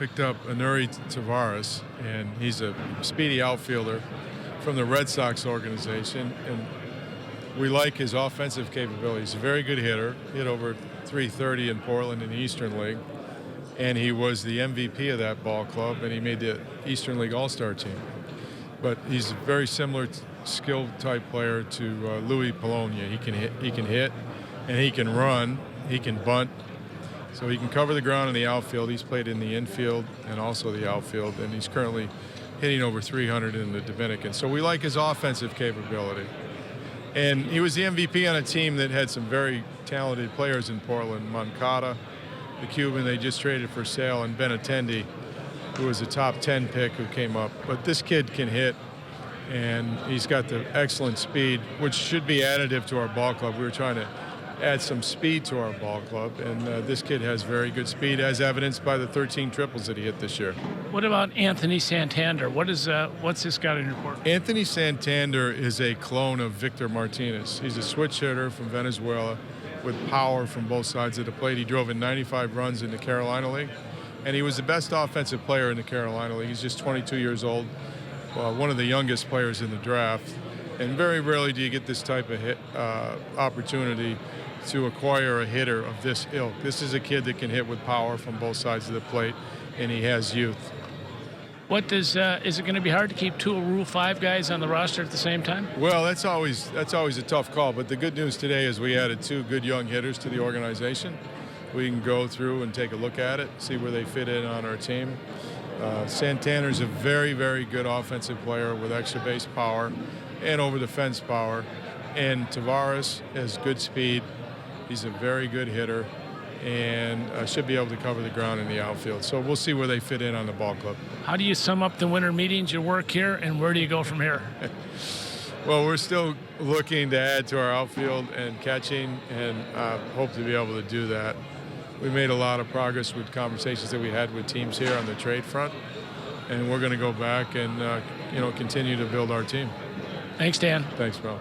picked up Anuri Tavares, and he's a speedy outfielder from the Red Sox organization, and we like his offensive capabilities. He's a very good hitter, hit over 330 in Portland in the Eastern League, and he was the MVP of that ball club, and he made the Eastern League All-Star team. But he's a very similar skill type player to Louis Polonia. He can hit, and he can run, he can bunt, so he can cover the ground in the outfield. He's played in the infield and also the outfield, and he's currently hitting over 300 in the Dominican. So we like his offensive capability. And he was the MVP on a team that had some very talented players in Portland. Moncada, the Cuban they just traded for sale, and Benintendi, who was a top 10 pick who came up. But this kid can hit, and he's got the excellent speed, which should be additive to our ball club. We were trying to add some speed to our ball club, and this kid has very good speed, as evidenced by the 13 triples that he hit this year. What about Anthony Santander? What's this scouting report? Anthony Santander is a clone of Victor Martinez. He's a switch hitter from Venezuela with power from both sides of the plate. He drove in 95 runs in the Carolina League, and he was the best offensive player in the Carolina League. He's just 22 years old, one of the youngest players in the draft, and very rarely do you get this type of opportunity to acquire a hitter of this ilk. This is a kid that can hit with power from both sides of the plate, and he has youth. Is it going to be hard to keep two Rule 5 guys on the roster at the same time? Well, that's always a tough call, but the good news today is we added two good young hitters to the organization. We can go through and take a look at it, see where they fit in on our team. Santander's a very, very good offensive player with extra base power and over-the-fence power, and Tavares has good speed. He's a very good hitter and should be able to cover the ground in the outfield. So we'll see where they fit in on the ball club. How do you sum up the winter meetings, your work here, and where do you go from here? Well, we're still looking to add to our outfield and catching, and hope to be able to do that. We made a lot of progress with conversations that we had with teams here on the trade front, and we're going to go back and continue to build our team. Thanks, Dan. Thanks, Mel.